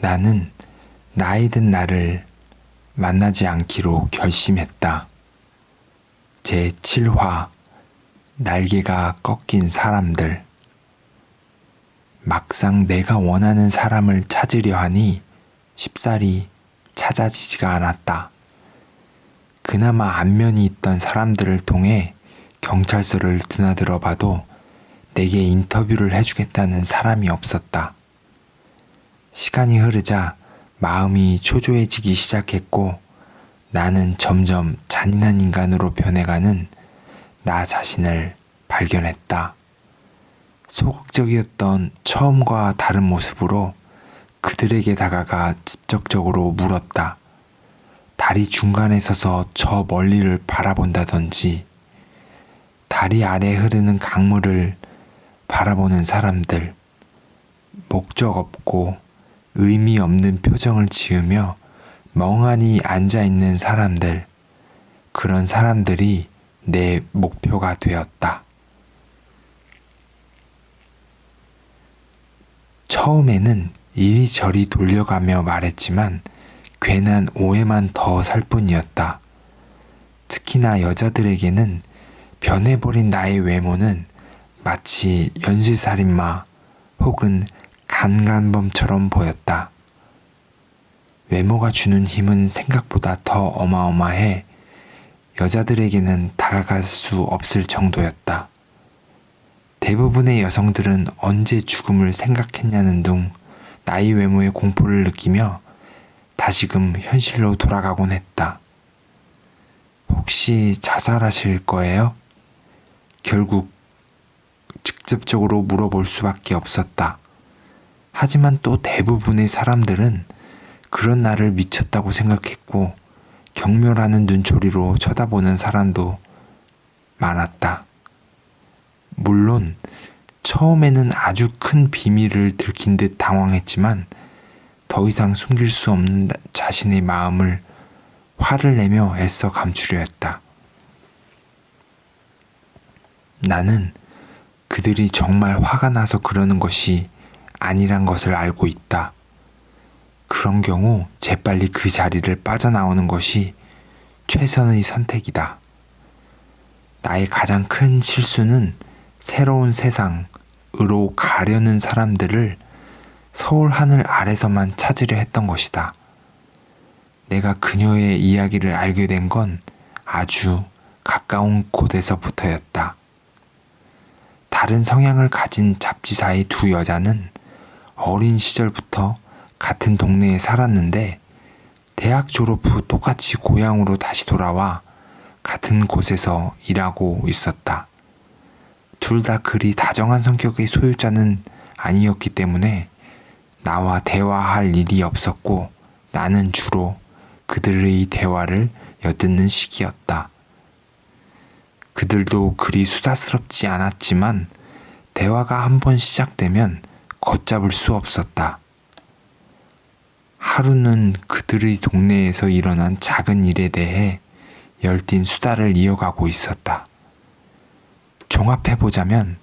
나는 나이 든 나를 만나지 않기로 결심했다. 제7화 날개가 꺾인 사람들. 막상 내가 원하는 사람을 찾으려 하니 쉽사리 찾아지지가 않았다. 그나마 안면이 있던 사람들을 통해 경찰서를 드나들어 봐도 내게 인터뷰를 해주겠다는 사람이 없었다. 시간이 흐르자 마음이 초조해지기 시작했고 나는 점점 잔인한 인간으로 변해가는 나 자신을 발견했다. 소극적이었던 처음과 다른 모습으로 그들에게 다가가 직접적으로 물었다. 다리 중간에 서서 저 멀리를 바라본다든지, 다리 아래 흐르는 강물을 바라보는 사람들, 목적 없고 의미 없는 표정을 지으며 멍하니 앉아있는 사람들, 그런 사람들이 내 목표가 되었다. 처음에는 이리저리 돌려가며 말했지만 괜한 오해만 더 살 뿐이었다. 특히나 여자들에게는 변해버린 나의 외모는 마치 연쇄살인마 혹은 간간범처럼 보였다. 외모가 주는 힘은 생각보다 더 어마어마해 여자들에게는 다가갈 수 없을 정도였다. 대부분의 여성들은 언제 죽음을 생각했냐는 둥 나의 외모에 공포를 느끼며 다시금 현실로 돌아가곤 했다. 혹시 자살하실 거예요? 결국 직접적으로 물어볼 수밖에 없었다. 하지만 또 대부분의 사람들은 그런 나를 미쳤다고 생각했고 경멸하는 눈초리로 쳐다보는 사람도 많았다. 물론 처음에는 아주 큰 비밀을 들킨 듯 당황했지만 더 이상 숨길 수 없는 자신의 마음을 화를 내며 애써 감추려 했다. 나는 그들이 정말 화가 나서 그러는 것이 아니란 것을 알고 있다. 그런 경우 재빨리 그 자리를 빠져나오는 것이 최선의 선택이다. 나의 가장 큰 실수는 새로운 세상으로 가려는 사람들을 서울 하늘 아래서만 찾으려 했던 것이다. 내가 그녀의 이야기를 알게 된 건 아주 가까운 곳에서부터였다. 다른 성향을 가진 잡지사의 두 여자는 어린 시절부터 같은 동네에 살았는데 대학 졸업 후 똑같이 고향으로 다시 돌아와 같은 곳에서 일하고 있었다. 둘 다 그리 다정한 성격의 소유자는 아니었기 때문에 나와 대화할 일이 없었고 나는 주로 그들의 대화를 엿듣는 시기였다. 그들도 그리 수다스럽지 않았지만 대화가 한번 시작되면 걷잡을 수 없었다. 하루는 그들의 동네에서 일어난 작은 일에 대해 열띤 수다를 이어가고 있었다. 종합해보자면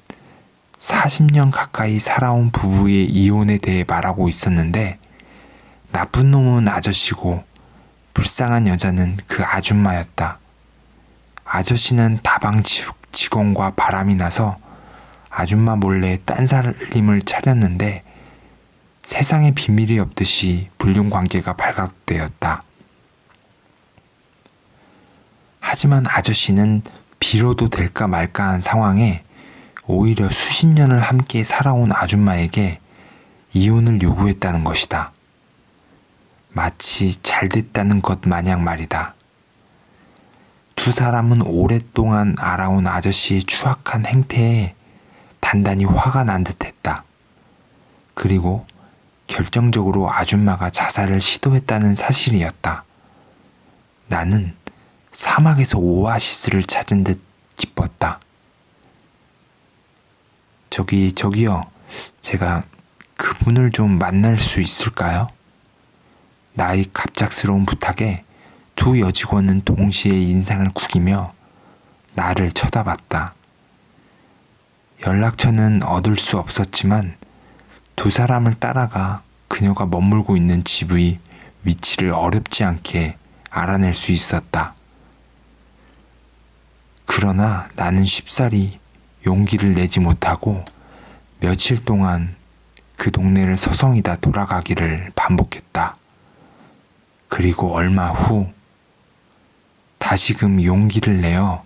40년 가까이 살아온 부부의 이혼에 대해 말하고 있었는데 나쁜 놈은 아저씨고 불쌍한 여자는 그 아줌마였다. 아저씨는 다방 직원과 바람이 나서 아줌마 몰래 딴 살림을 차렸는데 세상에 비밀이 없듯이 불륜관계가 발각되었다. 하지만 아저씨는 빌어도 될까 말까한 상황에 오히려 수십 년을 함께 살아온 아줌마에게 이혼을 요구했다는 것이다. 마치 잘됐다는 것 마냥 말이다. 두 사람은 오랫동안 알아온 아저씨의 추악한 행태에 단단히 화가 난 듯했다. 그리고 결정적으로 아줌마가 자살을 시도했다는 사실이었다. 나는 사막에서 오아시스를 찾은 듯 기뻤다. 저기요. 제가 그분을 좀 만날 수 있을까요? 나의 갑작스러운 부탁에 두 여직원은 동시에 인상을 구기며 나를 쳐다봤다. 연락처는 얻을 수 없었지만 두 사람을 따라가 그녀가 머물고 있는 집의 위치를 어렵지 않게 알아낼 수 있었다. 그러나 나는 쉽사리 용기를 내지 못하고 며칠 동안 그 동네를 서성이다 돌아가기를 반복했다. 그리고 얼마 후 다시금 용기를 내어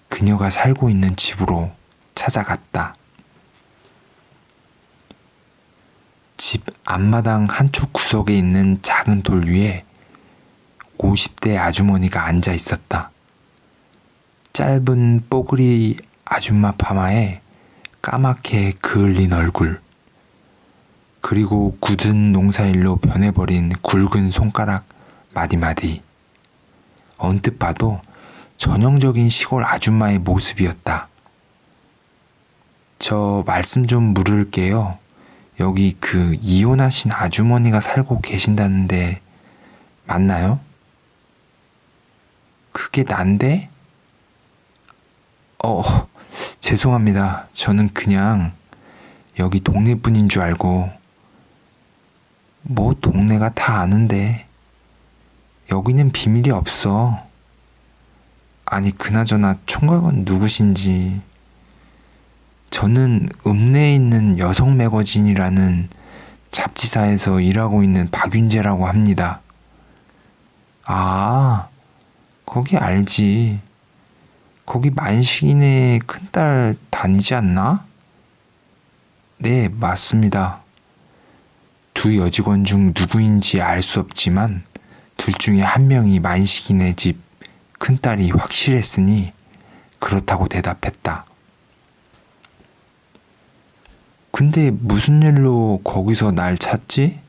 그녀가 살고 있는 집으로 찾아갔다. 집 앞마당 한쪽 구석에 있는 작은 돌 위에 50대 아주머니가 앉아 있었다. 짧은 뽀글이 아줌마 파마에 까맣게 그을린 얼굴, 그리고 굳은 농사일로 변해버린 굵은 손가락 마디마디. 언뜻 봐도 전형적인 시골 아줌마의 모습이었다. 저 말씀 좀 물을게요. 여기 그 이혼하신 아주머니가 살고 계신다는데 맞나요? 그게 난데? 죄송합니다. 저는 그냥 여기 동네분인 줄 알고. 뭐 동네가 다 아는데 여기는 비밀이 없어. 아니 그나저나 총각은 누구신지. 저는 읍내에 있는 여성 매거진이라는 잡지사에서 일하고 있는 박윤재라고 합니다. 아, 거기 알지. 거기 만식이네 큰딸 다니지 않나? 네, 맞습니다. 두 여직원 중 누구인지 알 수 없지만 둘 중에 한 명이 만식이네 집 큰딸이 확실했으니 그렇다고 대답했다. 근데 무슨 일로 거기서 날 찾지?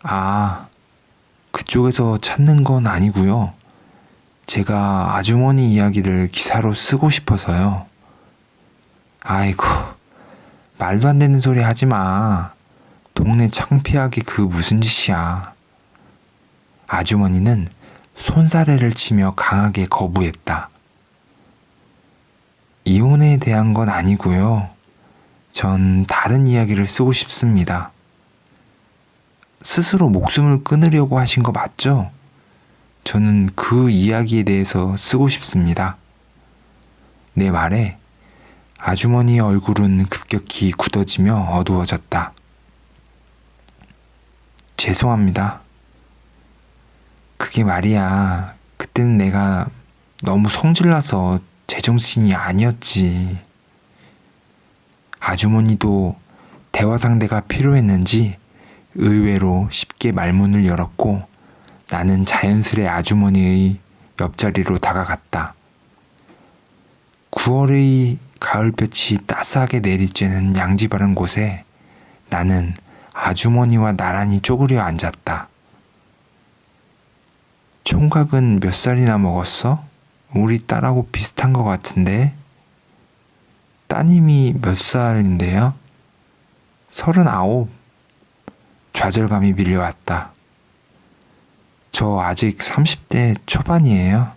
아, 그쪽에서 찾는 건 아니고요. 제가 아주머니 이야기를 기사로 쓰고 싶어서요. 아이고, 말도 안 되는 소리 하지 마. 동네 창피하게 그 무슨 짓이야. 아주머니는 손사래를 치며 강하게 거부했다. 이혼에 대한 건 아니고요. 전 다른 이야기를 쓰고 싶습니다. 스스로 목숨을 끊으려고 하신 거 맞죠? 저는 그 이야기에 대해서 쓰고 싶습니다. 내 말에 아주머니의 얼굴은 급격히 굳어지며 어두워졌다. 죄송합니다. 그게 말이야. 그때는 내가 너무 성질나서 제정신이 아니었지. 아주머니도 대화 상대가 필요했는지 의외로 쉽게 말문을 열었고 나는 자연스레 아주머니의 옆자리로 다가갔다. 9월의 가을볕이 따스하게 내리쬐는 양지바른 곳에 나는 아주머니와 나란히 쪼그려 앉았다. 총각은 몇 살이나 먹었어? 우리 딸하고 비슷한 것 같은데? 따님이 몇 살인데요? 39. 좌절감이 밀려왔다. 저 아직 30대 초반이에요.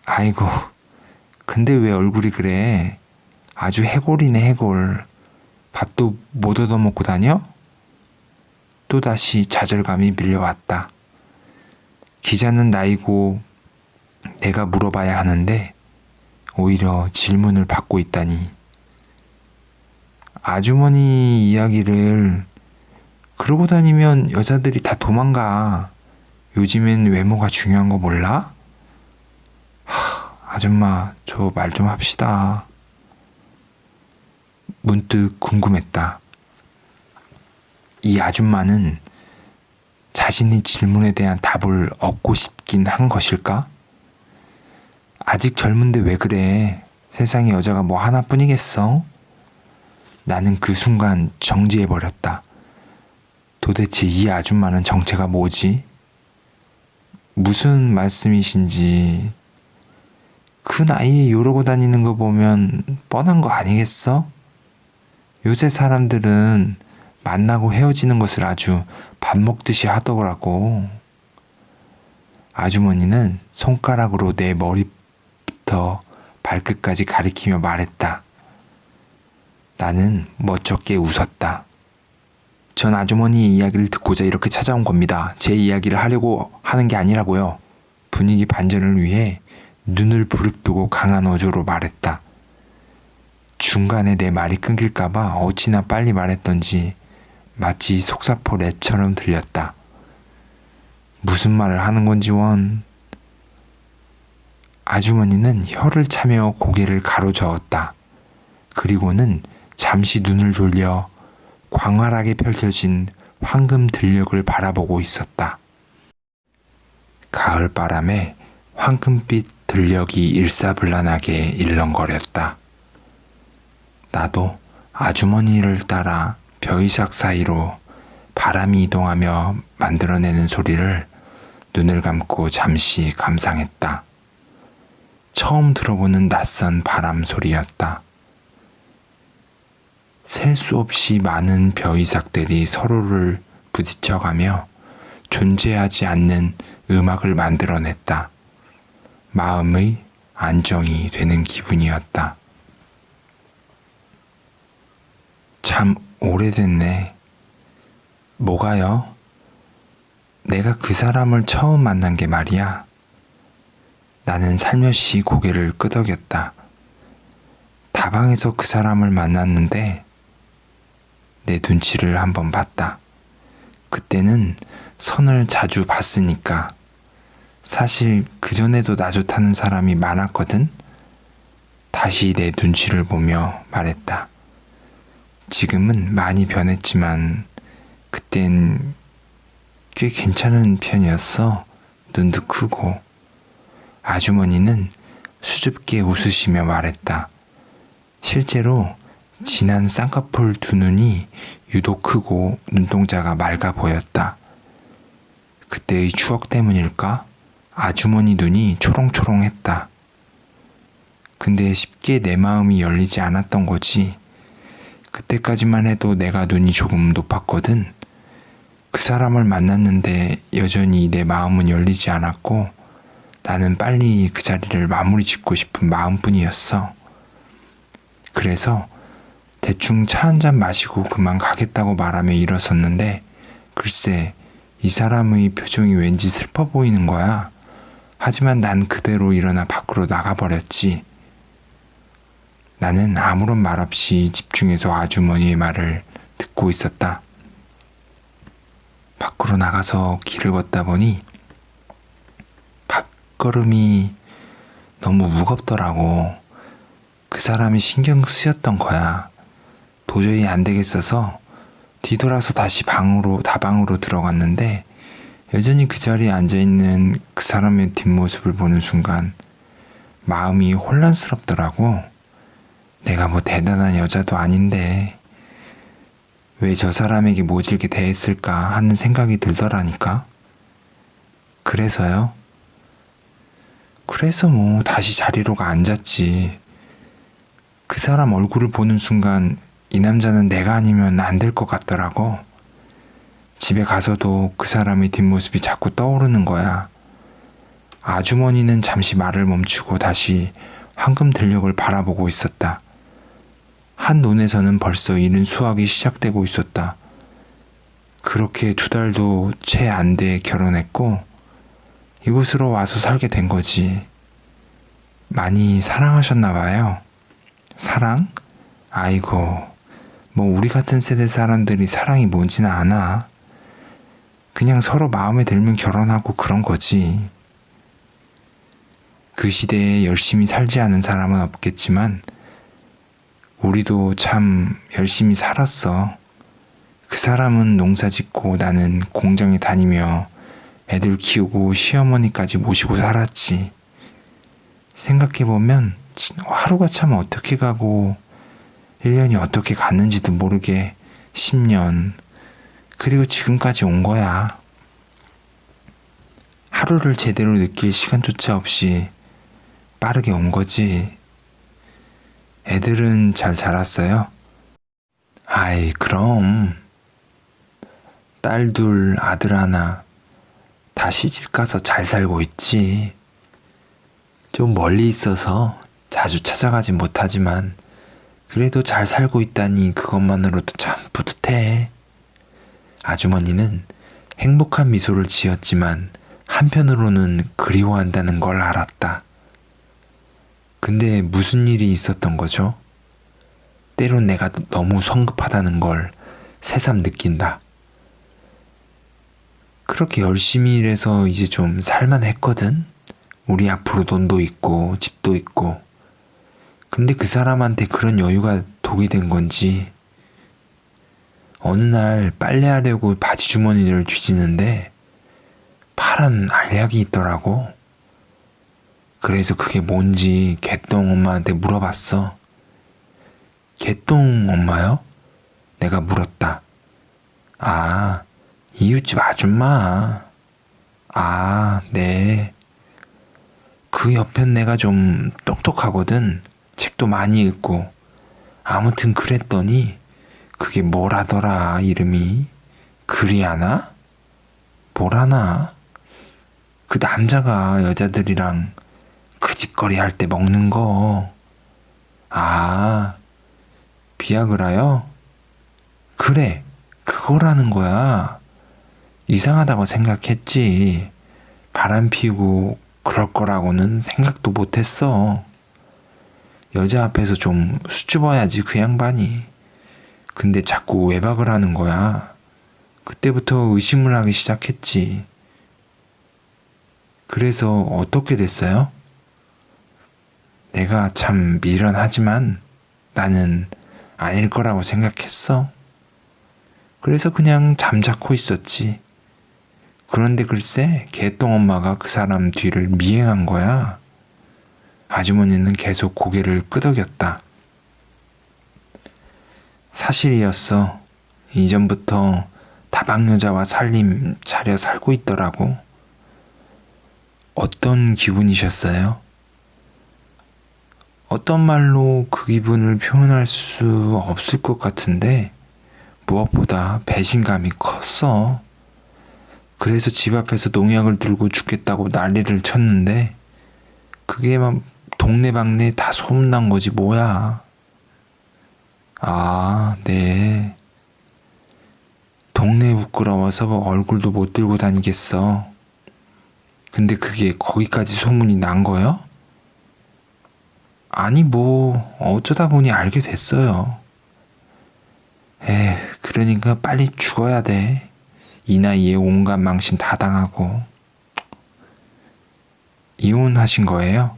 아이고, 근데 왜 얼굴이 그래? 아주 해골이네, 해골. 밥도 못 얻어먹고 다녀? 또다시 좌절감이 밀려왔다. 기자는 나이고 내가 물어봐야 하는데 오히려 질문을 받고 있다니. 아주머니 이야기를 그러고 다니면 여자들이 다 도망가. 요즘엔 외모가 중요한 거 몰라? 아줌마, 저 말 좀 합시다. 문득 궁금했다. 이 아줌마는 자신의 질문에 대한 답을 얻고 싶긴 한 것일까? 아직 젊은데 왜 그래? 세상에 여자가 뭐 하나뿐이겠어? 나는 그 순간 정지해버렸다. 도대체 이 아줌마는 정체가 뭐지? 무슨 말씀이신지. 그 나이에 이러고 다니는 거 보면 뻔한 거 아니겠어? 요새 사람들은 만나고 헤어지는 것을 아주 밥 먹듯이 하더라고. 아주머니는 손가락으로 내 머리부터 발끝까지 가리키며 말했다. 나는 멋쩍게 웃었다. 전 아주머니의 이야기를 듣고자 이렇게 찾아온 겁니다. 제 이야기를 하려고 하는 게 아니라고요. 분위기 반전을 위해 눈을 부릅뜨고 강한 어조로 말했다. 중간에 내 말이 끊길까봐 어찌나 빨리 말했던지 마치 속사포 랩처럼 들렸다. 무슨 말을 하는 건지 원. 아주머니는 혀를 차며 고개를 가로저었다. 그리고는 잠시 눈을 돌려 광활하게 펼쳐진 황금 들녘을 바라보고 있었다. 가을 바람에 황금빛 들녘이 일사불란하게 일렁거렸다. 나도 아주머니를 따라 벼이삭 사이로 바람이 이동하며 만들어내는 소리를 눈을 감고 잠시 감상했다. 처음 들어보는 낯선 바람 소리였다. 셀 수 없이 많은 벼이삭들이 서로를 부딪혀가며 존재하지 않는 음악을 만들어냈다. 마음의 안정이 되는 기분이었다. 참 오래됐네. 뭐가요? 내가 그 사람을 처음 만난 게 말이야. 나는 살며시 고개를 끄덕였다. 다방에서 그 사람을 만났는데 내 눈치를 한번 봤다. 그때는 선을 자주 봤으니까. 사실 그전에도 나 좋다는 사람이 많았거든. 다시 내 눈치를 보며 말했다. 지금은 많이 변했지만 그땐 꽤 괜찮은 편이었어. 눈도 크고. 아주머니는 수줍게 웃으시며 말했다. 실제로 진한 쌍꺼풀 두 눈이 유독 크고 눈동자가 맑아 보였다. 그때의 추억 때문일까? 아주머니 눈이 초롱초롱했다. 근데 쉽게 내 마음이 열리지 않았던 거지. 그때까지만 해도 내가 눈이 조금 높았거든. 그 사람을 만났는데 여전히 내 마음은 열리지 않았고 나는 빨리 그 자리를 마무리 짓고 싶은 마음뿐이었어. 그래서 대충 차 한 잔 마시고 그만 가겠다고 말하며 일어섰는데 글쎄 이 사람의 표정이 왠지 슬퍼 보이는 거야. 하지만 난 그대로 일어나 밖으로 나가버렸지. 나는 아무런 말 없이 집중해서 아주머니의 말을 듣고 있었다. 밖으로 나가서 길을 걷다 보니 발걸음이 너무 무겁더라고. 그 사람이 신경 쓰였던 거야. 도저히 안 되겠어서 뒤돌아서 다시 다방으로 들어갔는데 여전히 그 자리에 앉아있는 그 사람의 뒷모습을 보는 순간 마음이 혼란스럽더라고. 내가 뭐 대단한 여자도 아닌데 왜 저 사람에게 모질게 대했을까 하는 생각이 들더라니까. 그래서요? 그래서 뭐 다시 자리로 앉았지. 그 사람 얼굴을 보는 순간 이 남자는 내가 아니면 안 될 것 같더라고. 집에 가서도 그 사람의 뒷모습이 자꾸 떠오르는 거야. 아주머니는 잠시 말을 멈추고 다시 황금 들녘을 바라보고 있었다. 한 논에서는 벌써 이른 수확이 시작되고 있었다. 그렇게 2달도 채 안 돼 결혼했고 이곳으로 와서 살게 된 거지. 많이 사랑하셨나 봐요. 사랑? 아이고, 뭐 우리 같은 세대 사람들이 사랑이 뭔지는 아나. 그냥 서로 마음에 들면 결혼하고 그런 거지. 그 시대에 열심히 살지 않은 사람은 없겠지만 우리도 참 열심히 살았어. 그 사람은 농사 짓고 나는 공장에 다니며 애들 키우고 시어머니까지 모시고 살았지. 생각해보면 하루가 참 어떻게 가고 1년이 어떻게 갔는지도 모르게 10년 그리고 지금까지 온 거야. 하루를 제대로 느낄 시간조차 없이 빠르게 온 거지. 애들은 잘 자랐어요? 아이, 그럼. 딸 2, 아들 1, 다 시집 가서 잘 살고 있지. 좀 멀리 있어서 자주 찾아가지 못하지만 그래도 잘 살고 있다니 그것만으로도 참 뿌듯해. 아주머니는 행복한 미소를 지었지만 한편으로는 그리워한다는 걸 알았다. 근데 무슨 일이 있었던 거죠? 때론 내가 너무 성급하다는 걸 새삼 느낀다. 그렇게 열심히 일해서 이제 좀 살만했거든? 우리 앞으로 돈도 있고 집도 있고. 근데 그 사람한테 그런 여유가 독이 된 건지 어느 날 빨래하려고 바지 주머니를 뒤지는데 파란 알약이 있더라고. 그래서 그게 뭔지 개똥 엄마한테 물어봤어. 개똥 엄마요? 내가 물었다. 아, 이웃집 아줌마. 아, 네. 그 옆엔 내가 좀 똑똑하거든. 책도 많이 읽고. 아무튼 그랬더니 그게 뭐라더라 이름이. 그리하나? 뭐라나? 그 남자가 여자들이랑 그 짓거리 할 때 먹는 거. 아, 비아그라요? 그래, 그거라는 거야. 이상하다고 생각했지. 바람 피우고 그럴 거라고는 생각도 못했어. 여자 앞에서 좀 수줍어야지 그 양반이. 근데 자꾸 외박을 하는 거야. 그때부터 의심을 하기 시작했지. 그래서 어떻게 됐어요? 내가 참 미련하지만 나는 아닐 거라고 생각했어. 그래서 그냥 잠자코 있었지. 그런데 글쎄 개똥 엄마가 그 사람 뒤를 미행한 거야. 아주머니는 계속 고개를 끄덕였다. 사실이었어. 이전부터 다방 여자와 살림 차려 살고 있더라고. 어떤 기분이셨어요? 어떤 말로 그 기분을 표현할 수 없을 것 같은데 무엇보다 배신감이 컸어. 그래서 집 앞에서 농약을 들고 죽겠다고 난리를 쳤는데 그게 막 동네방네 다 소문난 거지 뭐야. 아, 네. 동네 부끄러워서 얼굴도 못 들고 다니겠어. 근데 그게 거기까지 소문이 난 거요? 아니 뭐 어쩌다 보니 알게 됐어요. 그러니까 빨리 죽어야 돼. 이 나이에 온갖 망신 다 당하고. 이혼하신 거예요?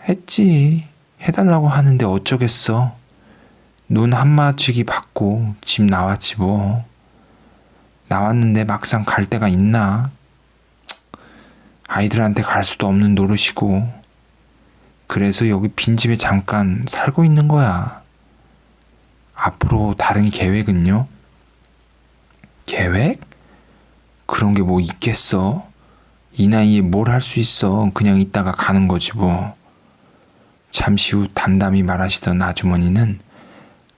했지. 해달라고 하는데 어쩌겠어. 눈 한마치기 받고 집 나왔지 뭐. 나왔는데 막상 갈 데가 있나? 아이들한테 갈 수도 없는 노릇이고. 그래서 여기 빈집에 잠깐 살고 있는 거야. 앞으로 다른 계획은요? 계획? 그런 게 뭐 있겠어? 이 나이에 뭘 할 수 있어. 그냥 있다가 가는 거지 뭐. 잠시 후 담담히 말하시던 아주머니는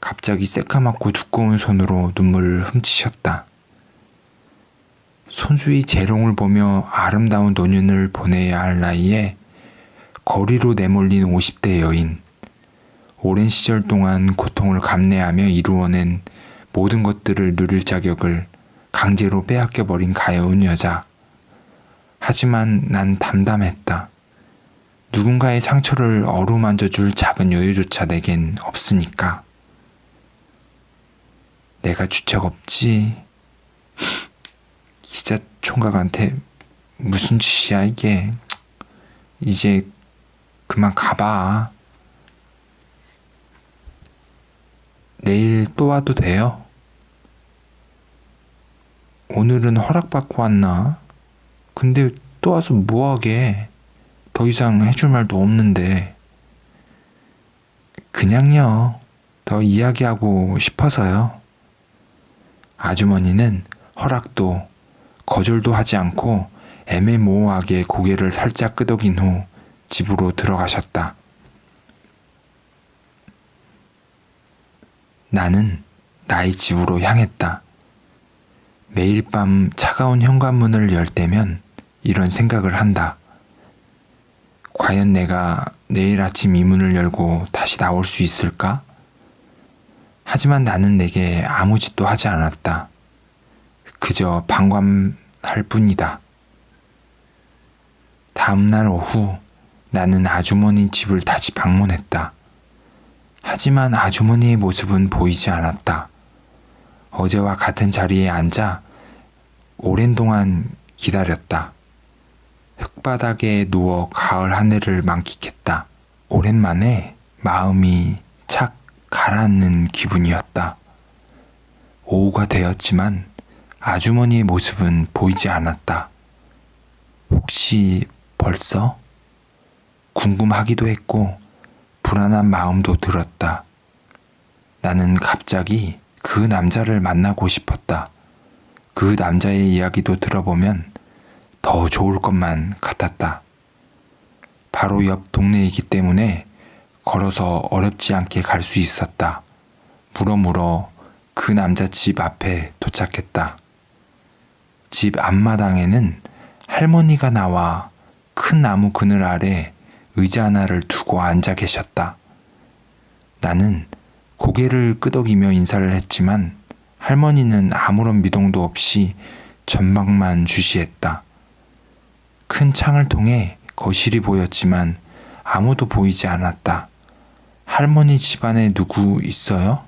갑자기 새까맣고 두꺼운 손으로 눈물을 훔치셨다. 손주의 재롱을 보며 아름다운 노년을 보내야 할 나이에 거리로 내몰린 50대 여인. 오랜 시절 동안 고통을 감내하며 이루어낸 모든 것들을 누릴 자격을 강제로 빼앗겨버린 가여운 여자. 하지만 난 담담했다. 누군가의 상처를 어루만져줄 작은 여유조차 내겐 없으니까. 내가 주책 없지. 기자 총각한테 무슨 짓이야 이게. 이제 그만 가봐. 내일 또 와도 돼요? 오늘은 허락받고 왔나? 근데 또 와서 뭐하게? 더 이상 해줄 말도 없는데. 그냥요. 더 이야기하고 싶어서요. 아주머니는 허락도 거절도 하지 않고 애매모호하게 고개를 살짝 끄덕인 후 집으로 들어가셨다. 나는 나의 집으로 향했다. 매일 밤 차가운 현관문을 열 때면 이런 생각을 한다. 과연 내가 내일 아침 이 문을 열고 다시 나올 수 있을까? 하지만 나는 내게 아무 짓도 하지 않았다. 그저 방관할 뿐이다. 다음날 오후 나는 아주머니 집을 다시 방문했다. 하지만 아주머니의 모습은 보이지 않았다. 어제와 같은 자리에 앉아 오랜 동안 기다렸다. 흙바닥에 누워 가을 하늘을 만끽했다. 오랜만에 마음이 착 가라앉는 기분이었다. 오후가 되었지만 아주머니의 모습은 보이지 않았다. 혹시 벌써? 궁금하기도 했고 불안한 마음도 들었다. 나는 갑자기 그 남자를 만나고 싶었다. 그 남자의 이야기도 들어보면 더 좋을 것만 같았다. 바로 옆 동네이기 때문에 걸어서 어렵지 않게 갈 수 있었다. 물어물어 그 남자 집 앞에 도착했다. 집 앞마당에는 할머니가 나와 큰 나무 그늘 아래 의자 하나를 두고 앉아 계셨다. 나는 고개를 끄덕이며 인사를 했지만 할머니는 아무런 미동도 없이 전방만 주시했다. 큰 창을 통해 거실이 보였지만 아무도 보이지 않았다. 할머니 집안에 누구 있어요?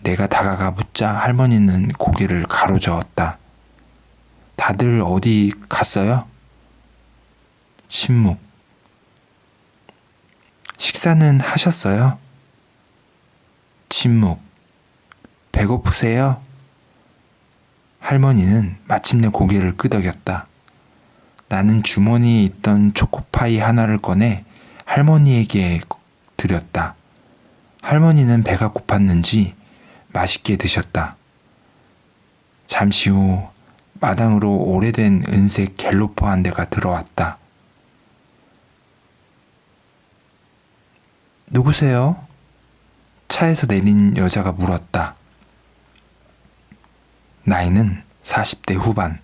내가 다가가 묻자 할머니는 고개를 가로저었다. 다들 어디 갔어요? 침묵. 식사는 하셨어요? 침묵. 배고프세요? 할머니는 마침내 고개를 끄덕였다. 나는 주머니에 있던 초코파이 하나를 꺼내 할머니에게 드렸다. 할머니는 배가 고팠는지 맛있게 드셨다. 잠시 후 마당으로 오래된 은색 갤로퍼 한 대가 들어왔다. 누구세요? 차에서 내린 여자가 물었다. 나이는 40대 후반,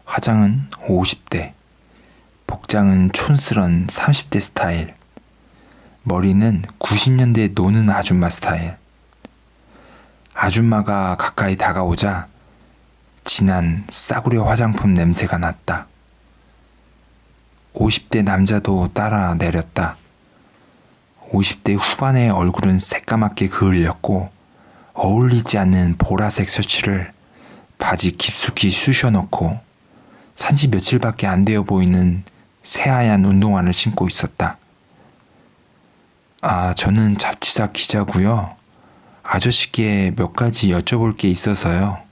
화장은 50대, 복장은 촌스런 30대 스타일, 머리는 90년대 노는 아줌마 스타일. 아줌마가 가까이 다가오자 진한 싸구려 화장품 냄새가 났다. 50대 남자도 따라 내렸다. 50대 후반의 얼굴은 새까맣게 그을렸고 어울리지 않는 보라색 셔츠를 바지 깊숙이 쑤셔넣고 산지 며칠밖에 안 되어 보이는 새하얀 운동화를 신고 있었다. 저는 잡지사 기자고요. 아저씨께 몇 가지 여쭤볼 게 있어서요.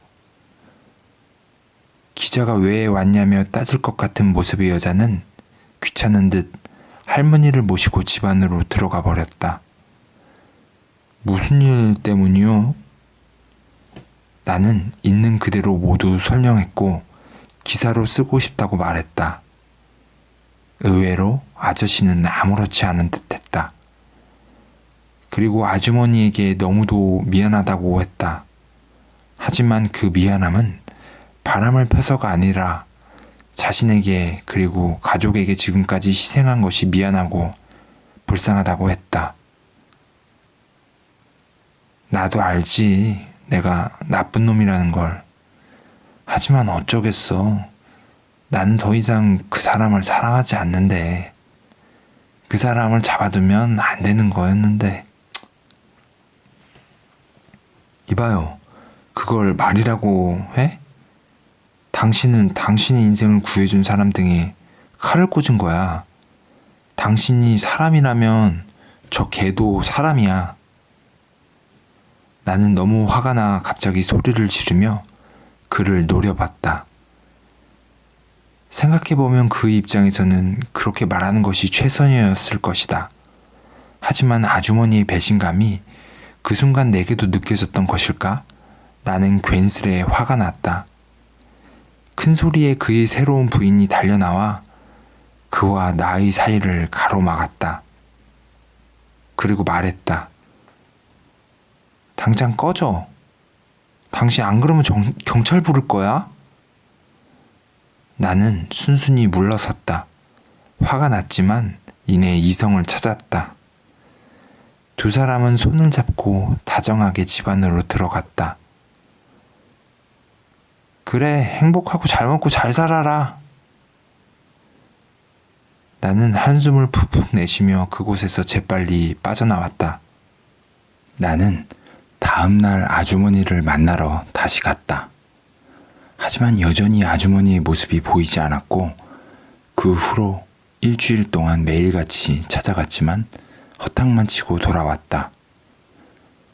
기자가 왜 왔냐며 따질 것 같은 모습의 여자는 귀찮은 듯 할머니를 모시고 집 안으로 들어가 버렸다. 무슨 일 때문이요? 나는 있는 그대로 모두 설명했고 기사로 쓰고 싶다고 말했다. 의외로 아저씨는 아무렇지 않은 듯했다. 그리고 아주머니에게 너무도 미안하다고 했다. 하지만 그 미안함은 바람을 펴서가 아니라 자신에게 그리고 가족에게 지금까지 희생한 것이 미안하고 불쌍하다고 했다. 나도 알지. 내가 나쁜 놈이라는 걸. 하지만 어쩌겠어. 나는 더 이상 그 사람을 사랑하지 않는데. 그 사람을 잡아두면 안 되는 거였는데. 이봐요. 그걸 말이라고 해? 당신은 당신의 인생을 구해준 사람 등에 칼을 꽂은 거야. 당신이 사람이라면 저 개도 사람이야. 나는 너무 화가 나 갑자기 소리를 지르며 그를 노려봤다. 생각해보면 그 입장에서는 그렇게 말하는 것이 최선이었을 것이다. 하지만 아주머니의 배신감이 그 순간 내게도 느껴졌던 것일까? 나는 괜스레 화가 났다. 큰 소리에 그의 새로운 부인이 달려나와 그와 나의 사이를 가로막았다. 그리고 말했다. 당장 꺼져. 당신 안 그러면 경찰 부를 거야? 나는 순순히 물러섰다. 화가 났지만 이내 이성을 찾았다. 두 사람은 손을 잡고 다정하게 집 안으로 들어갔다. 그래, 행복하고 잘 먹고 잘 살아라. 나는 한숨을 푹푹 내쉬며 그곳에서 재빨리 빠져나왔다. 나는 다음날 아주머니를 만나러 다시 갔다. 하지만 여전히 아주머니의 모습이 보이지 않았고 그 후로 일주일 동안 매일같이 찾아갔지만 허탕만 치고 돌아왔다.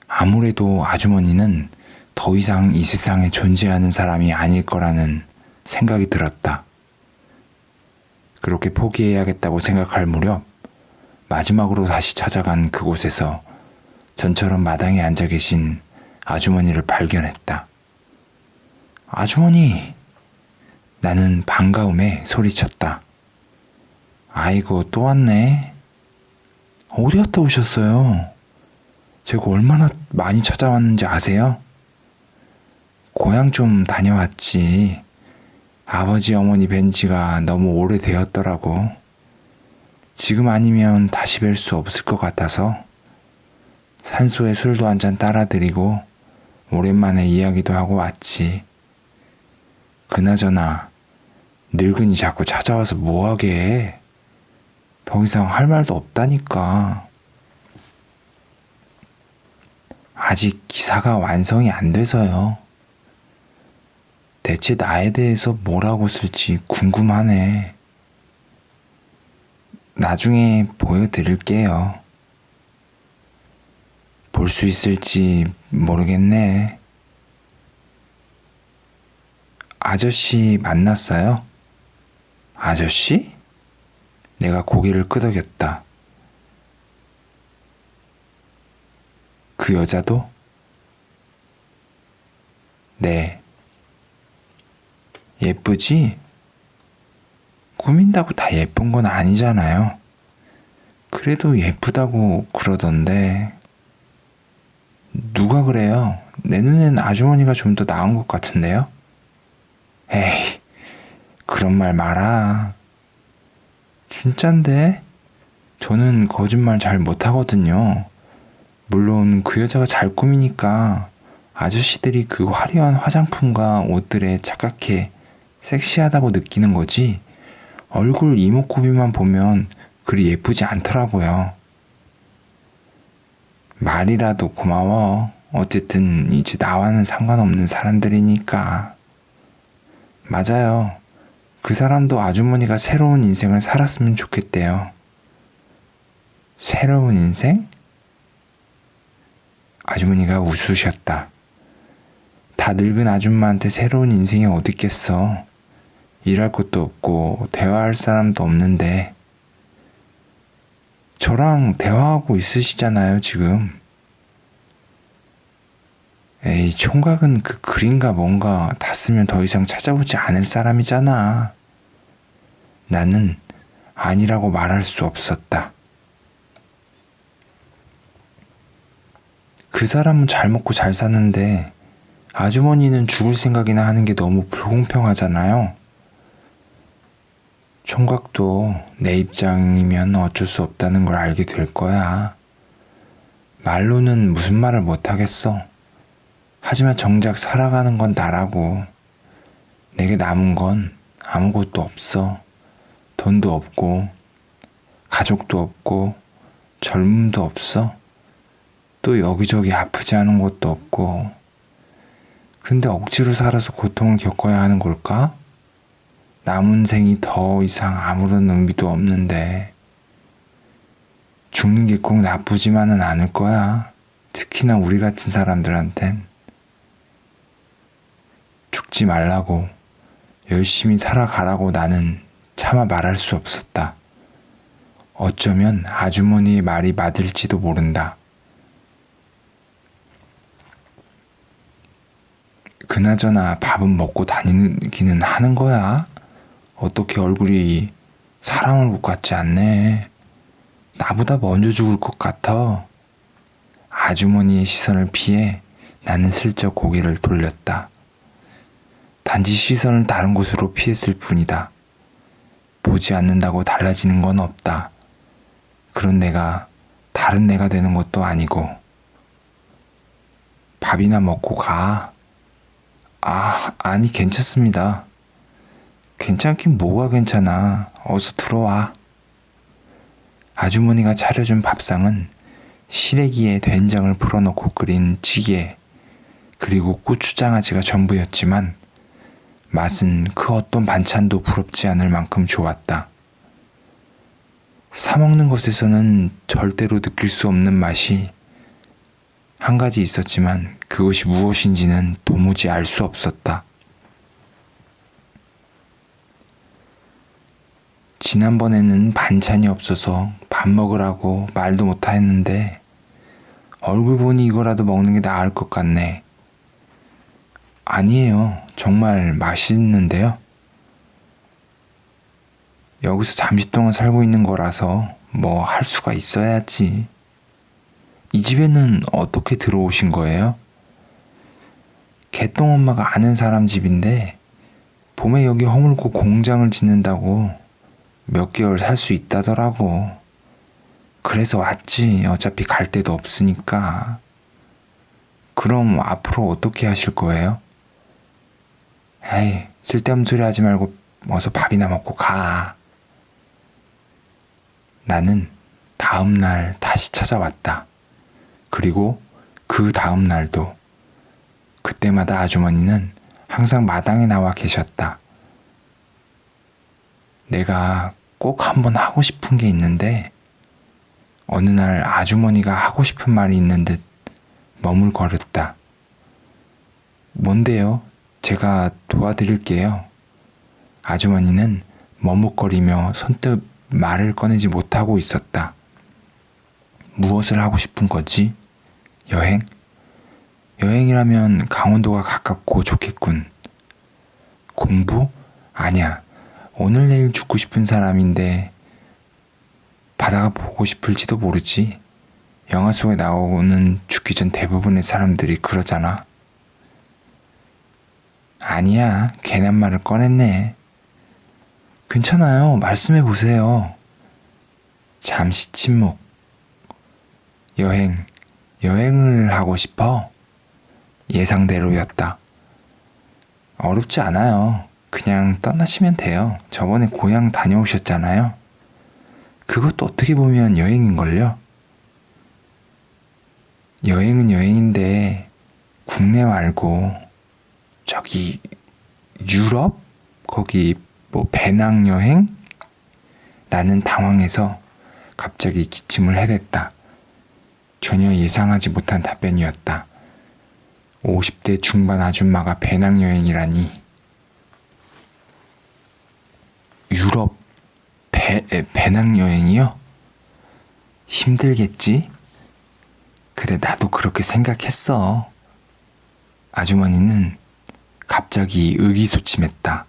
아무래도 아주머니는 더 이상 이 세상에 존재하는 사람이 아닐 거라는 생각이 들었다. 그렇게 포기해야겠다고 생각할 무렵 마지막으로 다시 찾아간 그곳에서 전처럼 마당에 앉아 계신 아주머니를 발견했다. 아주머니! 나는 반가움에 소리쳤다. 아이고, 또 왔네. 어디 갔다 오셨어요? 제가 얼마나 많이 찾아왔는지 아세요? 고향 좀 다녀왔지. 아버지 어머니 뵌 지가 너무 오래되었더라고. 지금 아니면 다시 뵐 수 없을 것 같아서 산소에 술도 한 잔 따라드리고 오랜만에 이야기도 하고 왔지. 그나저나 늙은이 자꾸 찾아와서 뭐하게 해? 더 이상 할 말도 없다니까. 아직 기사가 완성이 안 돼서요. 대체 나에 대해서 뭐라고 쓸지 궁금하네. 나중에 보여드릴게요. 볼 수 있을지 모르겠네. 아저씨 만났어요? 아저씨? 내가 고개를 끄덕였다. 그 여자도? 네. 예쁘지? 꾸민다고 다 예쁜 건 아니잖아요. 그래도 예쁘다고 그러던데. 누가 그래요? 내 눈엔 아주머니가 좀 더 나은 것 같은데요? 에이, 그런 말 마라. 진짠데? 저는 거짓말 잘 못하거든요. 물론 그 여자가 잘 꾸미니까 아저씨들이 그 화려한 화장품과 옷들에 착각해 섹시하다고 느끼는 거지 얼굴 이목구비만 보면 그리 예쁘지 않더라고요. 말이라도 고마워. 어쨌든 이제 나와는 상관없는 사람들이니까. 맞아요. 그 사람도 아주머니가 새로운 인생을 살았으면 좋겠대요. 새로운 인생? 아주머니가 웃으셨다. 다 늙은 아줌마한테 새로운 인생이 어딨겠어. 일할 것도 없고 대화할 사람도 없는데. 저랑 대화하고 있으시잖아요, 지금. 에이, 총각은 그 글인가 뭔가 다 쓰면 더 이상 찾아보지 않을 사람이잖아. 나는 아니라고 말할 수 없었다. 그 사람은 잘 먹고 잘 사는데 아주머니는 죽을 생각이나 하는 게 너무 불공평하잖아요. 총각도 내 입장이면 어쩔 수 없다는 걸 알게 될 거야. 말로는 무슨 말을 못 하겠어. 하지만 정작 살아가는 건 나라고. 내게 남은 건 아무것도 없어. 돈도 없고, 가족도 없고, 젊음도 없어. 또 여기저기 아프지 않은 것도 없고. 근데 억지로 살아서 고통을 겪어야 하는 걸까? 남은 생이 더 이상 아무런 의미도 없는데. 죽는 게 꼭 나쁘지만은 않을 거야. 특히나 우리 같은 사람들한텐. 죽지 말라고, 열심히 살아가라고 나는 차마 말할 수 없었다. 어쩌면 아주머니의 말이 맞을지도 모른다. 그나저나 밥은 먹고 다니기는 하는 거야? 어떻게 얼굴이 사람 얼굴 같지 않네. 나보다 먼저 죽을 것 같아. 아주머니의 시선을 피해 나는 슬쩍 고개를 돌렸다. 단지 시선을 다른 곳으로 피했을 뿐이다. 보지 않는다고 달라지는 건 없다. 그런 내가 다른 내가 되는 것도 아니고. 밥이나 먹고 가. 아니, 괜찮습니다. 괜찮긴 뭐가 괜찮아. 어서 들어와. 아주머니가 차려준 밥상은 시래기에 된장을 풀어넣고 끓인 찌개, 그리고 고추장아찌가 전부였지만 맛은 그 어떤 반찬도 부럽지 않을 만큼 좋았다. 사먹는 것에서는 절대로 느낄 수 없는 맛이 한 가지 있었지만 그것이 무엇인지는 도무지 알 수 없었다. 지난번에는 반찬이 없어서 밥 먹으라고 말도 못하 했는데 얼굴 보니 이거라도 먹는 게 나을 것 같네. 아니에요. 정말 맛있는데요. 여기서 잠시 동안 살고 있는 거라서 뭐 할 수가 있어야지. 이 집에는 어떻게 들어오신 거예요? 개똥 엄마가 아는 사람 집인데 봄에 여기 허물고 공장을 짓는다고 몇 개월 살 수 있다더라고. 그래서 왔지. 어차피 갈 데도 없으니까. 그럼 앞으로 어떻게 하실 거예요? 에이, 쓸데없는 소리 하지 말고 어서 밥이나 먹고 가. 나는 다음 날 다시 찾아왔다. 그리고 그 다음 날도. 그때마다 아주머니는 항상 마당에 나와 계셨다. 내가 꼭 한번 하고 싶은 게 있는데 어느 날 아주머니가 하고 싶은 말이 있는 듯 머물거렸다. 뭔데요? 제가 도와드릴게요. 아주머니는 머뭇거리며 선뜻 말을 꺼내지 못하고 있었다. 무엇을 하고 싶은 거지? 여행? 여행이라면 강원도가 가깝고 좋겠군. 공부? 아니야. 오늘 내일 죽고 싶은 사람인데 바다가 보고 싶을지도 모르지. 영화 속에 나오는 죽기 전 대부분의 사람들이 그러잖아. 아니야. 괜한 말을 꺼냈네. 괜찮아요. 말씀해 보세요. 잠시 침묵. 여행을 하고 싶어? 예상대로였다. 어렵지 않아요. 그냥 떠나시면 돼요. 저번에 고향 다녀오셨잖아요. 그것도 어떻게 보면 여행인걸요? 여행은 여행인데 국내 말고 저기 유럽? 거기 뭐 배낭여행? 나는 당황해서 갑자기 기침을 해댔다. 전혀 예상하지 못한 답변이었다. 50대 중반 아줌마가 배낭여행이라니. 유럽 배낭여행이요? 힘들겠지? 그래, 나도 그렇게 생각했어. 아주머니는 갑자기 의기소침했다.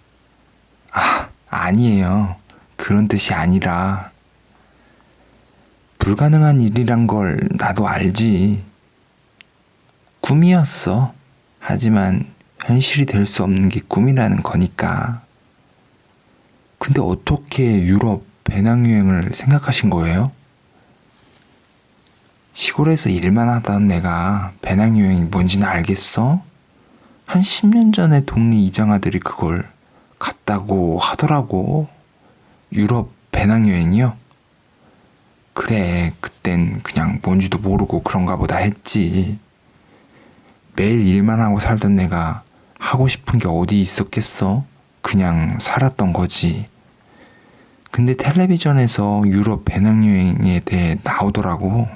아니에요. 그런 뜻이 아니라 불가능한 일이란 걸 나도 알지. 꿈이었어. 하지만 현실이 될 수 없는 게 꿈이라는 거니까. 근데 어떻게 유럽 배낭여행을 생각하신 거예요? 시골에서 일만 하던 내가 배낭여행이 뭔지는 알겠어? 한 10년 전에 동네 이장아들이 그걸 갔다고 하더라고. 유럽 배낭여행이요? 그래, 그땐 그냥 뭔지도 모르고 그런가 보다 했지. 매일 일만 하고 살던 내가 하고 싶은 게 어디 있었겠어? 그냥 살았던 거지. 근데 텔레비전에서 유럽 배낭여행에 대해 나오더라고.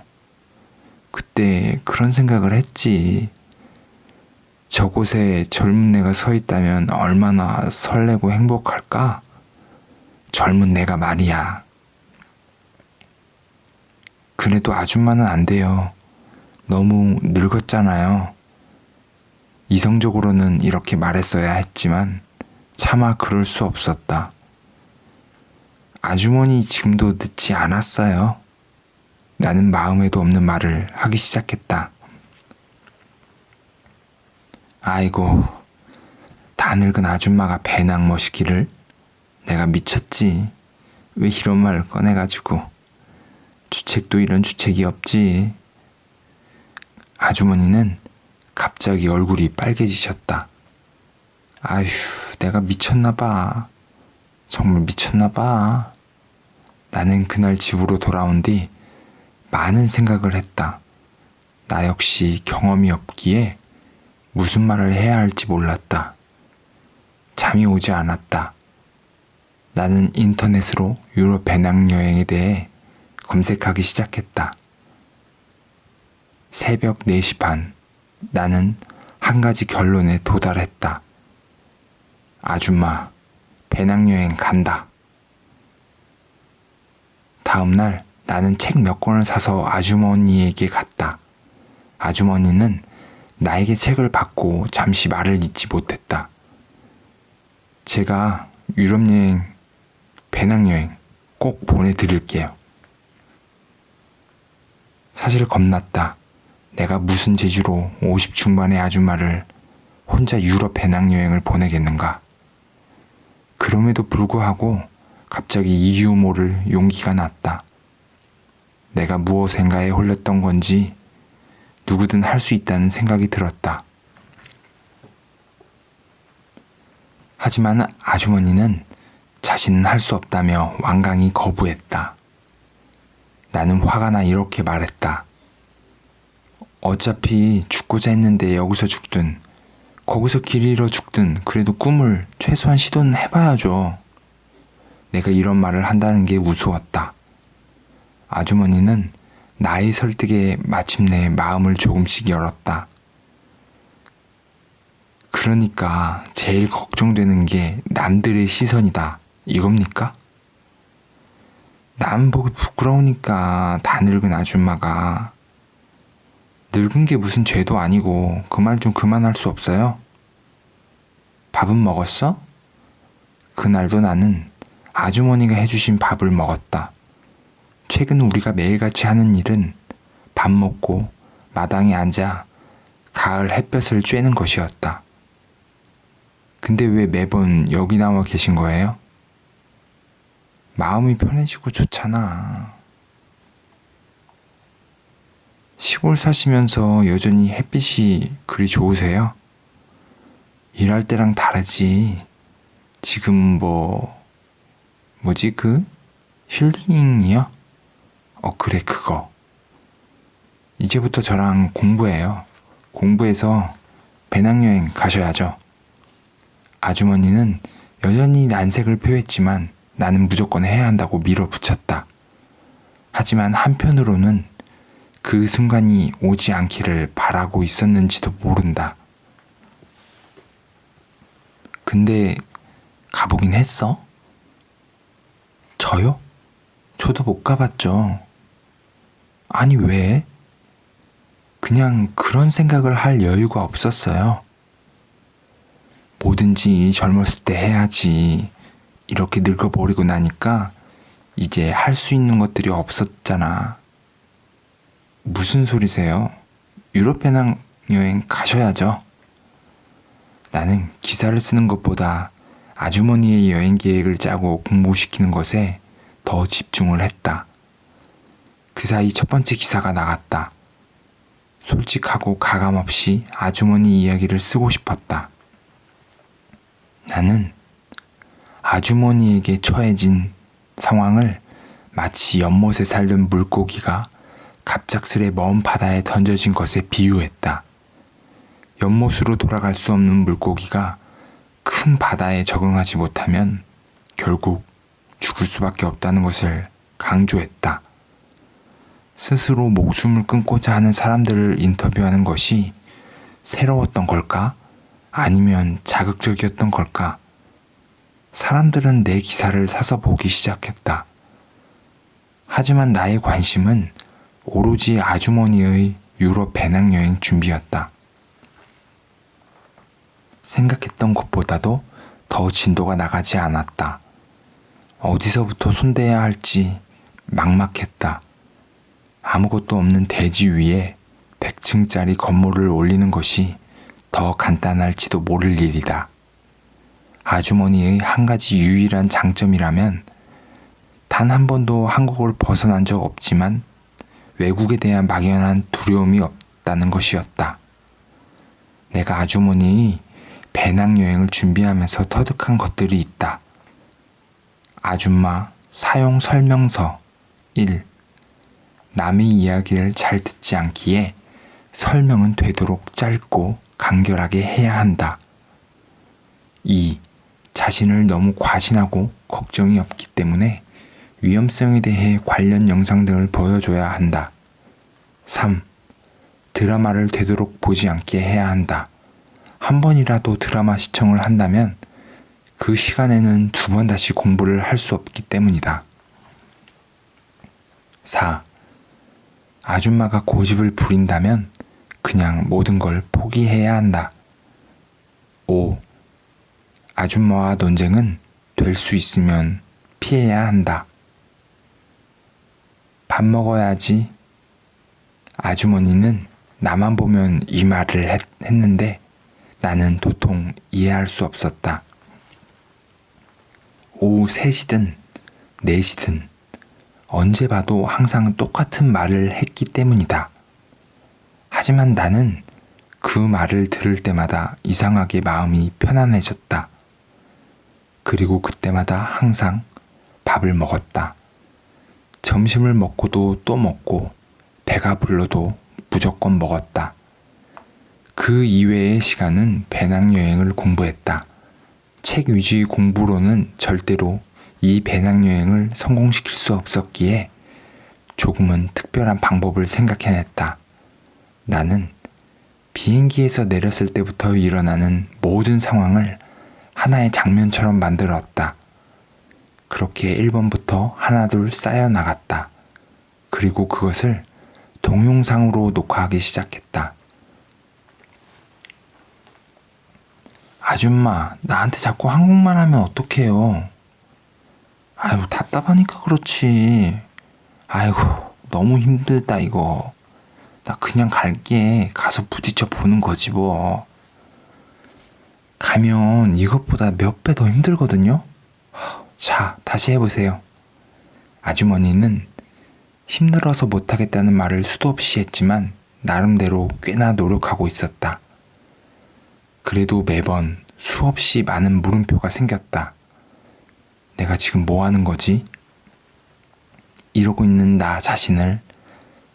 그때 그런 생각을 했지. 저곳에 젊은 내가 서 있다면 얼마나 설레고 행복할까? 젊은 내가 말이야. 그래도 아줌마는 안 돼요. 너무 늙었잖아요. 이성적으로는 이렇게 말했어야 했지만 차마 그럴 수 없었다. 아주머니 지금도 늦지 않았어요. 나는 마음에도 없는 말을 하기 시작했다. 아이고, 다 늙은 아줌마가 배낭 머시기를. 내가 미쳤지. 왜 이런 말을 꺼내가지고. 주책도 이런 주책이 없지. 아주머니는 갑자기 얼굴이 빨개지셨다. 아휴, 내가 미쳤나 봐. 정말 미쳤나 봐. 나는 그날 집으로 돌아온 뒤 많은 생각을 했다. 나 역시 경험이 없기에 무슨 말을 해야 할지 몰랐다. 잠이 오지 않았다. 나는 인터넷으로 유럽 배낭여행에 대해 검색하기 시작했다. 새벽 4시 반, 나는 한 가지 결론에 도달했다. 아줌마, 배낭여행 간다. 다음날 나는 책 몇 권을 사서 아주머니에게 갔다. 아주머니는 나에게 책을 받고 잠시 말을 잇지 못했다. 제가 유럽 여행, 배낭여행 꼭 보내드릴게요. 사실 겁났다. 내가 무슨 재주로 50 중반의 아줌마를 혼자 유럽 배낭여행을 보내겠는가. 그럼에도 불구하고 갑자기 이유 모를 용기가 났다. 내가 무엇인가에 홀렸던 건지 누구든 할 수 있다는 생각이 들었다. 하지만 아주머니는 자신은 할 수 없다며 완강히 거부했다. 나는 화가 나 이렇게 말했다. 어차피 죽고자 했는데 여기서 죽든 거기서 길 잃어 죽든 그래도 꿈을 최소한 시도는 해봐야죠. 내가 이런 말을 한다는 게 우스웠다. 아주머니는 나의 설득에 마침내 마음을 조금씩 열었다. 그러니까 제일 걱정되는 게 남들의 시선이다. 이겁니까? 남 보기 부끄러우니까 다 늙은 아줌마가. 늙은 게 무슨 죄도 아니고 그 말 좀 그만할 수 없어요? 밥은 먹었어? 그날도 나는 아주머니가 해주신 밥을 먹었다. 최근 우리가 매일같이 하는 일은 밥 먹고 마당에 앉아 가을 햇볕을 쬐는 것이었다. 근데 왜 매번 여기 나와 계신 거예요? 마음이 편해지고 좋잖아. 시골 사시면서 여전히 햇빛이 그리 좋으세요? 일할 때랑 다르지. 지금 뭐지 힐링이요? 그래 그거. 이제부터 저랑 공부해요. 공부해서 배낭여행 가셔야죠. 아주머니는 여전히 난색을 표했지만 나는 무조건 해야 한다고 밀어붙였다. 하지만 한편으로는 그 순간이 오지 않기를 바라고 있었는지도 모른다. 근데 가보긴 했어? 저요? 저도 못 가봤죠. 아니 왜? 그냥 그런 생각을 할 여유가 없었어요. 뭐든지 젊었을 때 해야지. 이렇게 늙어버리고 나니까 이제 할 수 있는 것들이 없었잖아. 무슨 소리세요? 유럽 배낭여행 가셔야죠. 나는 기사를 쓰는 것보다 아주머니의 여행 계획을 짜고 공부시키는 것에 더 집중을 했다. 그 사이 첫 번째 기사가 나갔다. 솔직하고 가감없이 아주머니 이야기를 쓰고 싶었다. 나는 아주머니에게 처해진 상황을 마치 연못에 살던 물고기가 갑작스레 먼 바다에 던져진 것에 비유했다. 연못으로 돌아갈 수 없는 물고기가 큰 바다에 적응하지 못하면 결국 죽을 수밖에 없다는 것을 강조했다. 스스로 목숨을 끊고자 하는 사람들을 인터뷰하는 것이 새로웠던 걸까? 아니면 자극적이었던 걸까? 사람들은 내 기사를 사서 보기 시작했다. 하지만 나의 관심은 오로지 아주머니의 유럽 배낭여행 준비였다. 생각했던 것보다도 더 진도가 나가지 않았다. 어디서부터 손대야 할지 막막했다. 아무것도 없는 대지 위에 100층짜리 건물을 올리는 것이 더 간단할지도 모를 일이다. 아주머니의 한 가지 유일한 장점이라면 단 한 번도 한국을 벗어난 적 없지만 외국에 대한 막연한 두려움이 없다는 것이었다. 내가 아주머니의 배낭여행을 준비하면서 터득한 것들이 있다. 아줌마 사용 설명서 1. 남의 이야기를 잘 듣지 않기에 설명은 되도록 짧고 간결하게 해야 한다. 2. 자신을 너무 과신하고 걱정이 없기 때문에 위험성에 대해 관련 영상 등을 보여줘야 한다. 3. 드라마를 되도록 보지 않게 해야 한다. 한 번이라도 드라마 시청을 한다면 그 시간에는 2번 다시 공부를 할 수 없기 때문이다. 4. 아줌마가 고집을 부린다면 그냥 모든 걸 포기해야 한다. 5. 아줌마와 논쟁은 될 수 있으면 피해야 한다. 밥 먹어야지. 아주머니는 나만 보면 이 말을 했는데 나는 도통 이해할 수 없었다. 오후 3시든 4시든 언제 봐도 항상 똑같은 말을 했기 때문이다. 하지만 나는 그 말을 들을 때마다 이상하게 마음이 편안해졌다. 그리고 그때마다 항상 밥을 먹었다. 점심을 먹고도 또 먹고 배가 불러도 무조건 먹었다. 그 이외의 시간은 배낭여행을 공부했다. 책 위주의 공부로는 절대로 이 배낭여행을 성공시킬 수 없었기에 조금은 특별한 방법을 생각해냈다. 나는 비행기에서 내렸을 때부터 일어나는 모든 상황을 하나의 장면처럼 만들었다. 그렇게 1번부터 하나둘 쌓여 나갔다. 그리고 그것을 동영상으로 녹화하기 시작했다. 아줌마, 나한테 자꾸 한국말 하면 어떡해요? 아이고, 답답하니까 그렇지. 아이고, 너무 힘들다, 이거. 나 그냥 갈게. 가서 부딪혀 보는 거지, 뭐. 가면 이것보다 몇 배 더 힘들거든요? 자, 다시 해보세요. 아주머니는 힘들어서 못하겠다는 말을 수도 없이 했지만 나름대로 꽤나 노력하고 있었다. 그래도 매번 수없이 많은 물음표가 생겼다. 내가 지금 뭐 하는 거지? 이러고 있는 나 자신을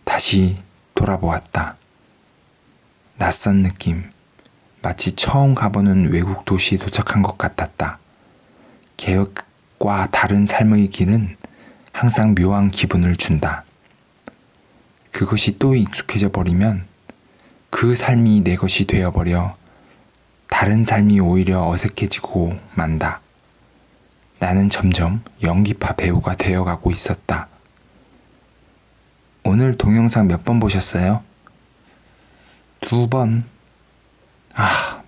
다시 돌아보았다. 낯선 느낌, 마치 처음 가보는 외국 도시에 도착한 것 같았다. 계획과 다른 삶의 길은 항상 묘한 기분을 준다. 그것이 또 익숙해져 버리면 그 삶이 내 것이 되어버려 다른 삶이 오히려 어색해지고 만다. 나는 점점 연기파 배우가 되어가고 있었다. 오늘 동영상 몇 번 보셨어요? 2번.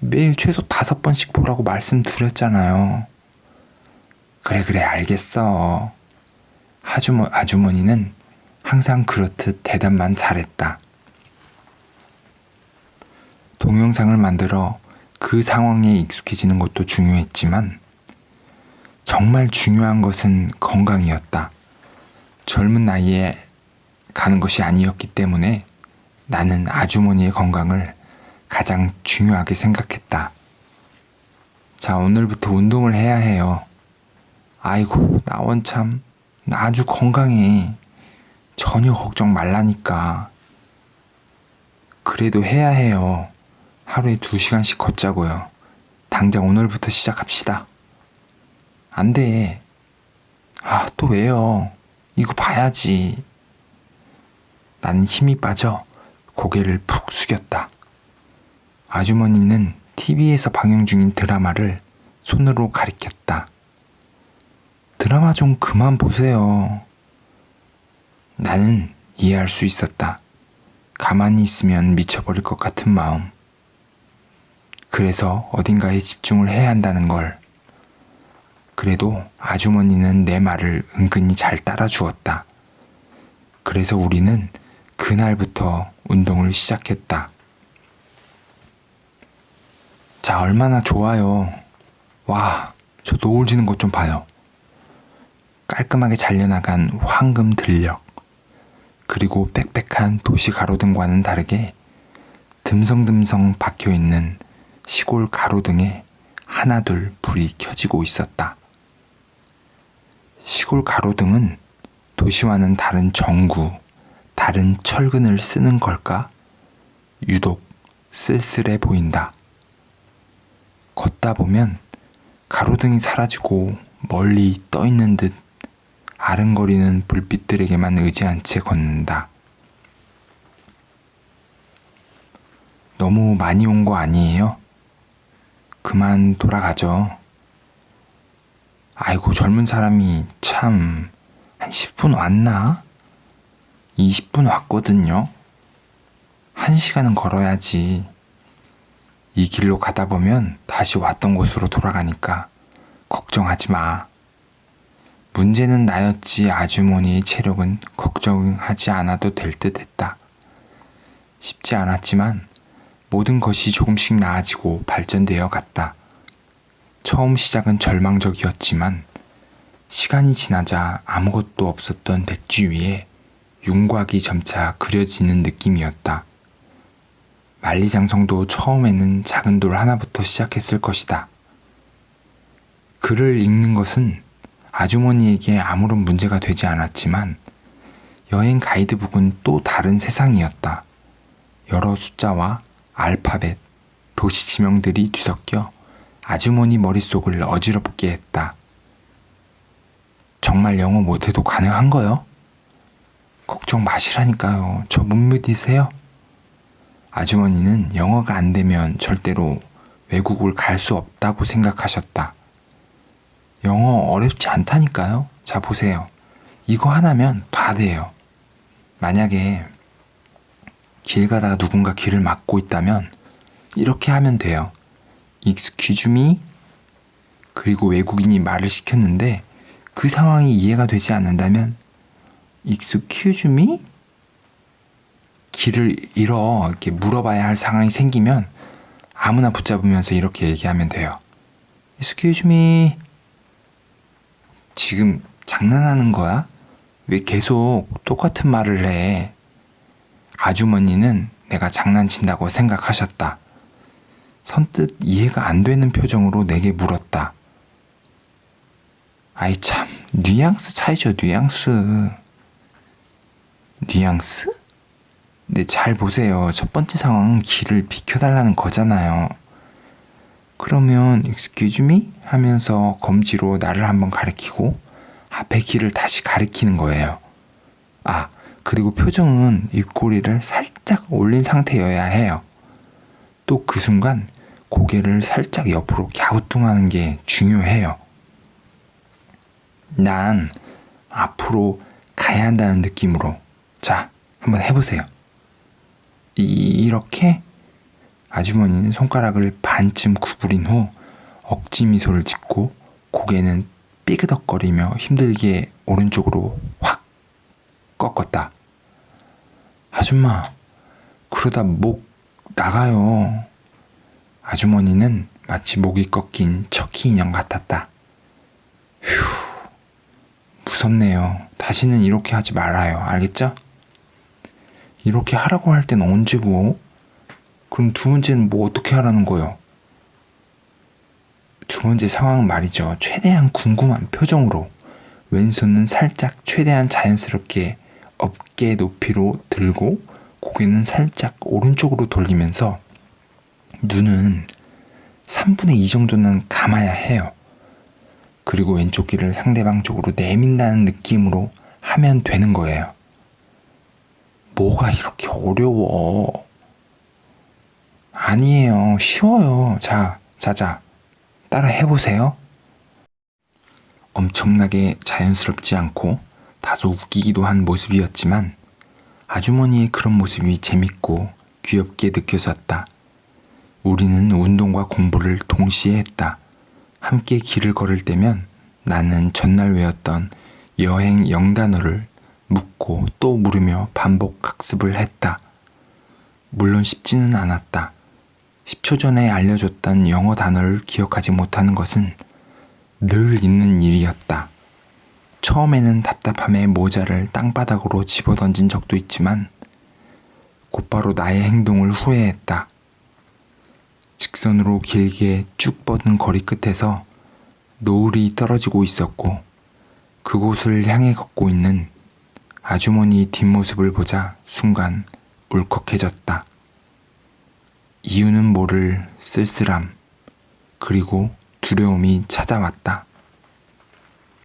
매일 최소 5번씩 보라고 말씀드렸잖아요. 그래, 알겠어. 아주머니는 항상 그렇듯 대답만 잘했다. 동영상을 만들어 그 상황에 익숙해지는 것도 중요했지만 정말 중요한 것은 건강이었다. 젊은 나이에 가는 것이 아니었기 때문에 나는 아주머니의 건강을 가장 중요하게 생각했다. 자, 오늘부터 운동을 해야 해요. 아이고, 나 원참 나 아주 건강해. 전혀 걱정 말라니까. 그래도 해야 해요. 하루에 2시간씩 걷자고요. 당장 오늘부터 시작합시다. 안 돼. 또 왜요? 이거 봐야지. 나는 힘이 빠져 고개를 푹 숙였다. 아주머니는 TV에서 방영 중인 드라마를 손으로 가리켰다. 드라마 좀 그만 보세요. 나는 이해할 수 있었다. 가만히 있으면 미쳐버릴 것 같은 마음. 그래서 어딘가에 집중을 해야 한다는 걸. 그래도 아주머니는 내 말을 은근히 잘 따라주었다. 그래서 우리는 그날부터 운동을 시작했다. 자, 얼마나 좋아요. 와, 저 노을 지는 것 좀 봐요. 깔끔하게 잘려나간 황금 들녘, 그리고 빽빽한 도시 가로등과는 다르게 듬성듬성 박혀있는 시골 가로등에 하나둘 불이 켜지고 있었다. 시골 가로등은 도시와는 다른 전구, 다른 철근을 쓰는 걸까? 유독 쓸쓸해 보인다. 걷다 보면 가로등이 사라지고 멀리 떠 있는 듯 아른거리는 불빛들에게만 의지한 채 걷는다. 너무 많이 온 거 아니에요? 그만 돌아가죠. 아이고, 젊은 사람이 참, 한 10분 왔나? 20분 왔거든요. 1시간은 걸어야지. 이 길로 가다 보면 다시 왔던 곳으로 돌아가니까 걱정하지 마. 문제는 나였지 아주머니의 체력은 걱정하지 않아도 될 듯 했다. 쉽지 않았지만 모든 것이 조금씩 나아지고 발전되어 갔다. 처음 시작은 절망적이었지만 시간이 지나자 아무것도 없었던 백지 위에 윤곽이 점차 그려지는 느낌이었다. 만리장성도 처음에는 작은 돌 하나부터 시작했을 것이다. 글을 읽는 것은 아주머니에게 아무런 문제가 되지 않았지만 여행 가이드북은 또 다른 세상이었다. 여러 숫자와 알파벳, 도시 지명들이 뒤섞여 아주머니 머릿속을 어지럽게 했다. 정말 영어 못해도 가능한 거요? 걱정 마시라니까요. 저 못 믿으세요? 아주머니는 영어가 안 되면 절대로 외국을 갈 수 없다고 생각하셨다. 영어 어렵지 않다니까요. 자, 보세요. 이거 하나면 다 돼요. 만약에 길 가다가 누군가 길을 막고 있다면 이렇게 하면 돼요. Excuse me? 그리고 외국인이 말을 시켰는데 그 상황이 이해가 되지 않는다면 Excuse me? 길을 잃어 이렇게 물어봐야 할 상황이 생기면 아무나 붙잡으면서 이렇게 얘기하면 돼요. Excuse me? 지금 장난하는 거야? 왜 계속 똑같은 말을 해? 아주머니는 내가 장난친다고 생각하셨다. 선뜻 이해가 안 되는 표정으로 내게 물었다. 아이 참, 뉘앙스 차이죠, 뉘앙스. 뉘앙스? 네, 잘 보세요. 첫 번째 상황은 길을 비켜달라는 거잖아요. 그러면 excuse me? 하면서 검지로 나를 한번 가리키고 앞에 길을 다시 가리키는 거예요. 아, 그리고 표정은 입꼬리를 살짝 올린 상태여야 해요. 또 그 순간 고개를 살짝 옆으로 갸우뚱하는 게 중요해요. 난 앞으로 가야 한다는 느낌으로. 자, 한번 해보세요. 이렇게 아주머니는 손가락을 반쯤 구부린 후 억지 미소를 짓고 고개는 삐그덕거리며 힘들게 오른쪽으로 확 꺾었다. 아줌마, 그러다 목 나가요. 아주머니는 마치 목이 꺾인 척키 인형 같았다. 휴, 무섭네요. 다시는 이렇게 하지 말아요. 알겠죠? 이렇게 하라고 할 땐 언제고? 그럼 두 번째는 뭐 어떻게 하라는 거요? 두 번째 상황은 말이죠. 최대한 궁금한 표정으로 왼손은 살짝 최대한 자연스럽게 어깨 높이로 들고 고개는 살짝 오른쪽으로 돌리면서 눈은 3분의 2 정도는 감아야 해요. 그리고 왼쪽 귀를 상대방 쪽으로 내민다는 느낌으로 하면 되는 거예요. 뭐가 이렇게 어려워? 아니에요. 쉬워요. 자, 따라 해보세요. 엄청나게 자연스럽지 않고 다소 웃기기도 한 모습이었지만 아주머니의 그런 모습이 재밌고 귀엽게 느껴졌다. 우리는 운동과 공부를 동시에 했다. 함께 길을 걸을 때면 나는 전날 외웠던 여행 영단어를 묻고 또 물으며 반복 학습을 했다. 물론 쉽지는 않았다. 10초 전에 알려줬던 영어 단어를 기억하지 못하는 것은 늘 있는 일이었다. 처음에는 답답함에 모자를 땅바닥으로 집어던진 적도 있지만 곧바로 나의 행동을 후회했다. 직선으로 길게 쭉 뻗은 거리 끝에서 노을이 떨어지고 있었고 그곳을 향해 걷고 있는 아주머니 뒷모습을 보자 순간 울컥해졌다. 이유는 모를 쓸쓸함 그리고 두려움이 찾아왔다.